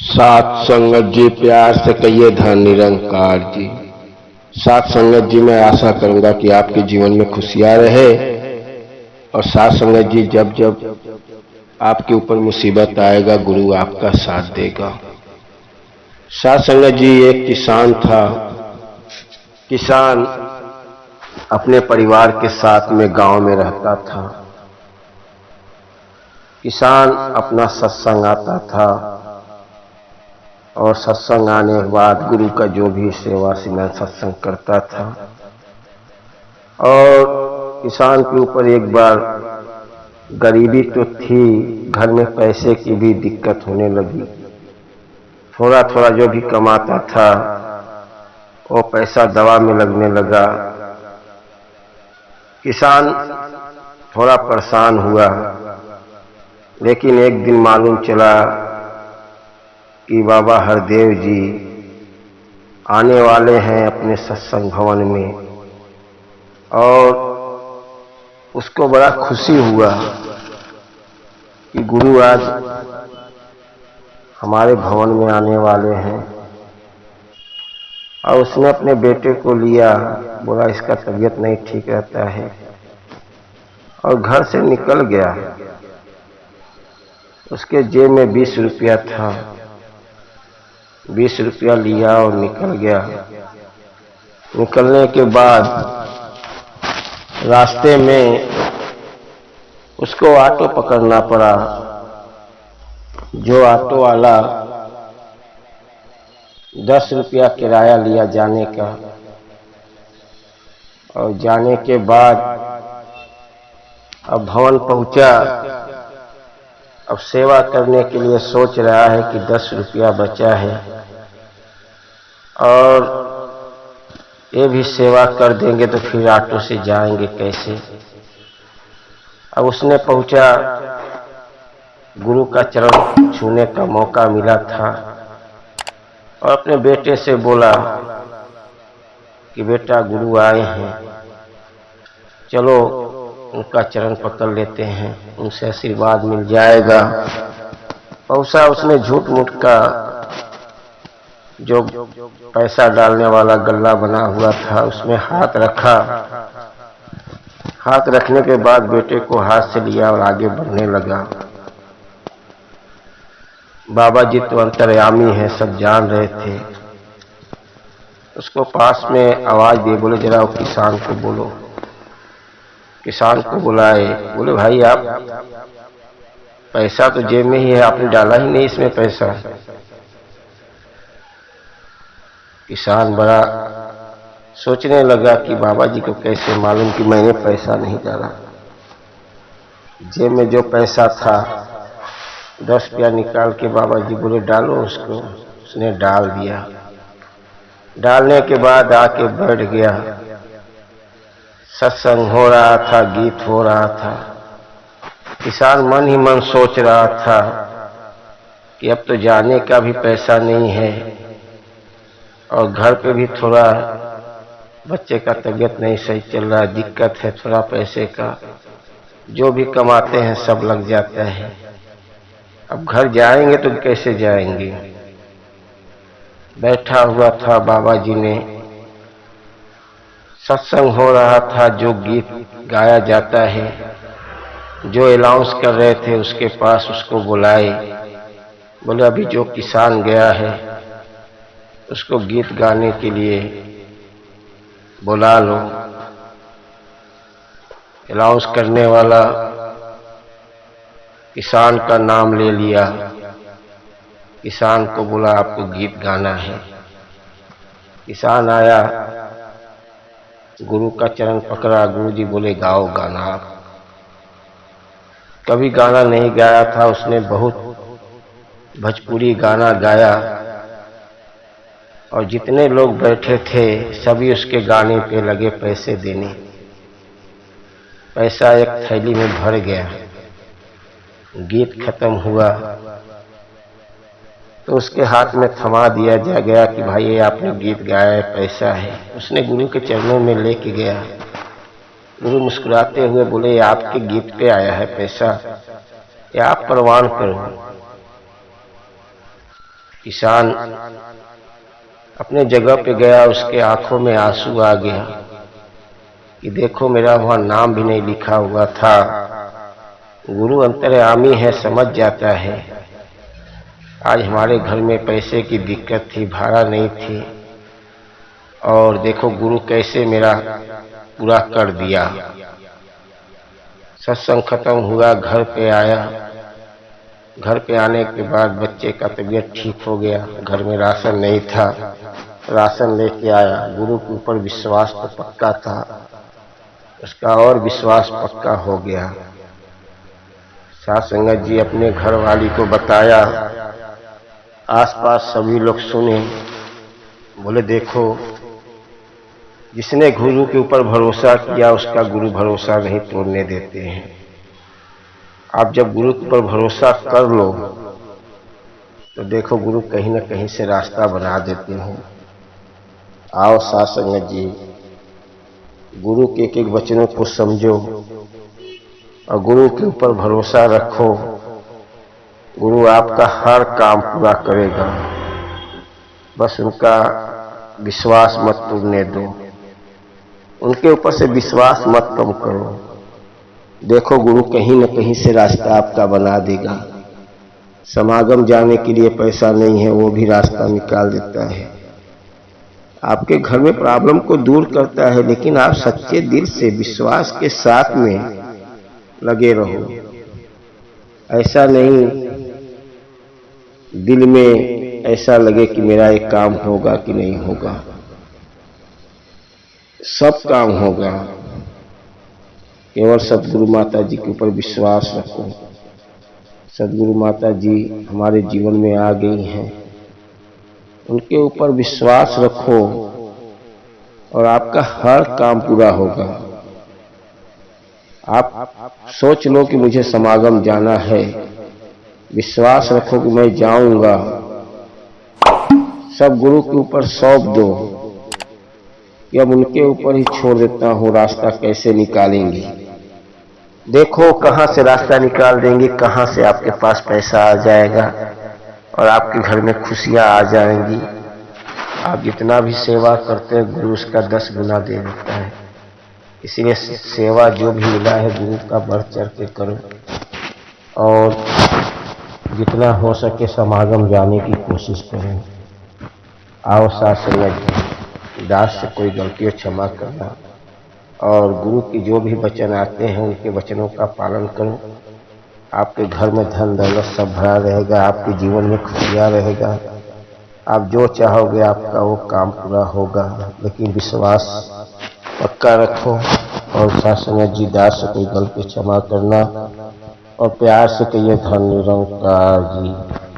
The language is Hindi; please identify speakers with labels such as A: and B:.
A: सात संगत जी, प्यार से कहिए धन निरंकार जी। सात संगत जी, मैं आशा करूंगा कि आपके जीवन में खुशियां रहे। और सात संगत जी, जब जब आपके ऊपर मुसीबत आएगा, गुरु आपका साथ देगा। सात संगत जी, एक किसान था। किसान अपने परिवार के साथ में गांव में रहता था। किसान अपना सत्संग आता था और सत्संग आने के बाद गुरु का जो भी सेवा सिमरन सत्संग करता था। और किसान के ऊपर एक बार गरीबी तो थी, घर में पैसे की भी दिक्कत होने लगी। थोड़ा थोड़ा जो भी कमाता था वो पैसा दवा में लगने लगा। किसान थोड़ा परेशान हुआ, लेकिन एक दिन मालूम चला कि बाबा हरदेव जी आने वाले हैं अपने सत्संग भवन में। और उसको बड़ा खुशी हुआ कि गुरु आज हमारे भवन में आने वाले हैं। और उसने अपने बेटे को लिया, बोला इसका तबीयत नहीं ठीक रहता है, और घर से निकल गया। उसके जेब में 20 रुपया था। 20 रुपया लिया और निकल गया। निकलने के बाद रास्ते में उसको ऑटो पकड़ना पड़ा। जो ऑटो वाला 10 रुपया किराया लिया जाने का। और जाने के बाद अब भवन पहुंचा। अब सेवा करने के लिए सोच रहा है कि 10 रुपया बचा है और ये भी सेवा कर देंगे तो फिर ऑटो से जाएंगे कैसे। अब उसने पहुंचा, गुरु का चरण छूने का मौका मिला था और अपने बेटे से बोला कि बेटा गुरु आए हैं, चलो उनका चरण पकड़ लेते हैं, उनसे आशीर्वाद मिल जाएगा। पहुंचा, उसने झूठ मूठ का जो पैसा डालने वाला गल्ला बना हुआ था उसमें हाथ रखा। हाथ रखने के बाद बेटे को हाथ से लिया और आगे बढ़ने लगा। बाबा जी तो अंतर्यामी है, सब जान रहे थे। उसको पास में आवाज दे, बोले जरा वो किसान को बोलो। किसान को बुलाए, बोले भाई आप, पैसा तो जेब में ही है, आपने डाला ही नहीं इसमें पैसा। किसान बड़ा सोचने लगा कि बाबा जी को कैसे मालूम कि मैंने पैसा नहीं डाला। जेब में जो पैसा था 10 रुपया निकाल के बाबा जी बोले डालो उसको। उसने डाल दिया। डालने के बाद आके बैठ गया। सत्संग हो रहा था, गीत हो रहा था। किसान मन ही मन सोच रहा था कि अब तो जाने का भी पैसा नहीं है और घर पे भी थोड़ा बच्चे का तबीयत नहीं सही चल रहा है, दिक्कत है थोड़ा पैसे का। जो भी कमाते हैं सब लग जाता है। अब घर जाएंगे तो कैसे जाएंगे। बैठा हुआ था, बाबा जी ने सत्संग हो रहा था, जो गीत गाया जाता है, जो अनाउंस कर रहे थे उसके पास उसको बुलाए। बोले अभी जो किसान गया है उसको गीत गाने के लिए बुला लो। अनाउंस करने वाला किसान का नाम ले लिया। किसान को बोला आपको गीत गाना है। किसान आया, गुरु का चरण पकड़ा। गुरु जी बोले गाओ गाना आप। कभी गाना नहीं गाया था उसने, बहुत भोजपुरी गाना गाया और जितने लोग बैठे थे सभी उसके गाने पे लगे पैसे देने। पैसा एक थैली में भर गया। गीत खत्म हुआ तो उसके हाथ में थमा दिया गया कि भाई ये आपने गीत गाया है, पैसा है। उसने गुरु के चरणों में लेके गया। गुरु मुस्कुराते हुए बोले ये आपके गीत पे आया है पैसा, ये आप प्रवान करो। किसान अपने जगह पे गया, उसके आंखों में आंसू आ गया कि देखो मेरा वहां नाम भी नहीं लिखा हुआ था। गुरु अंतर्यामी है, समझ जाता है। आज हमारे घर में पैसे की दिक्कत थी, भाड़ा नहीं थी, और देखो गुरु कैसे मेरा पूरा कर दिया। सत्संग खत्म हुआ, घर पे आया। घर पे आने के बाद बच्चे का तबीयत ठीक हो गया। घर में राशन नहीं था, राशन लेके आया। गुरु के ऊपर विश्वास तो पक्का था, उसका और विश्वास पक्का हो गया। साथ संगत जी अपने घर वाली को बताया, आसपास सभी लोग सुने, बोले देखो जिसने गुरु के ऊपर भरोसा किया उसका गुरु भरोसा नहीं तोड़ने देते हैं। आप जब गुरु के ऊपर भरोसा कर लो तो देखो गुरु कहीं न कहीं से रास्ता बना देते हैं। आओ साथ संगत जी, गुरु के एक एक वचनों को समझो और गुरु के ऊपर भरोसा रखो। गुरु आपका हर काम पूरा करेगा, बस उनका विश्वास मत तोड़ने दो, उनके ऊपर से विश्वास मत कम करो। देखो गुरु कहीं न कहीं से रास्ता आपका बना देगा। समागम जाने के लिए पैसा नहीं है, वो भी रास्ता निकाल देता है। आपके घर में प्रॉब्लम को दूर करता है, लेकिन आप सच्चे दिल से विश्वास के साथ में लगे रहो। ऐसा नहीं दिल में ऐसा लगे कि मेरा एक काम होगा कि नहीं होगा, सब काम होगा। केवल सदगुरु माता जी के ऊपर विश्वास रखो। सदगुरु माता जी हमारे जीवन में आ गई हैं, उनके ऊपर विश्वास रखो और आपका हर काम पूरा होगा। आप सोच लो कि मुझे समागम जाना है, विश्वास रखो कि मैं जाऊंगा। सब गुरु के ऊपर सौंप दो कि अब उनके ऊपर ही छोड़ देता हूँ, रास्ता कैसे निकालेंगे। देखो कहाँ से रास्ता निकाल देंगे, कहाँ से आपके पास पैसा आ जाएगा और आपके घर में खुशियां आ जाएंगी। आप जितना भी सेवा करते हैं गुरु उसका 10 गुना दे देता है। इसलिए सेवा जो भी मिला है गुरु का बढ़ चढ़ के करो और जितना हो सके समागम जाने की कोशिश करो। आओ साथ संगत दास से कोई गलतियों क्षमा करना और गुरु की जो भी वचन आते हैं उनके वचनों का पालन करो। आपके घर में धन दौलत सब भरा रहेगा, आपके जीवन में खुशियाँ रहेगा। आप जो चाहोगे आपका वो काम पूरा होगा, लेकिन विश्वास पक्का रखो। और साथ संगत जी दास से कोई गलती क्षमा करना और प्यार से कहिए धन निरंकार जी।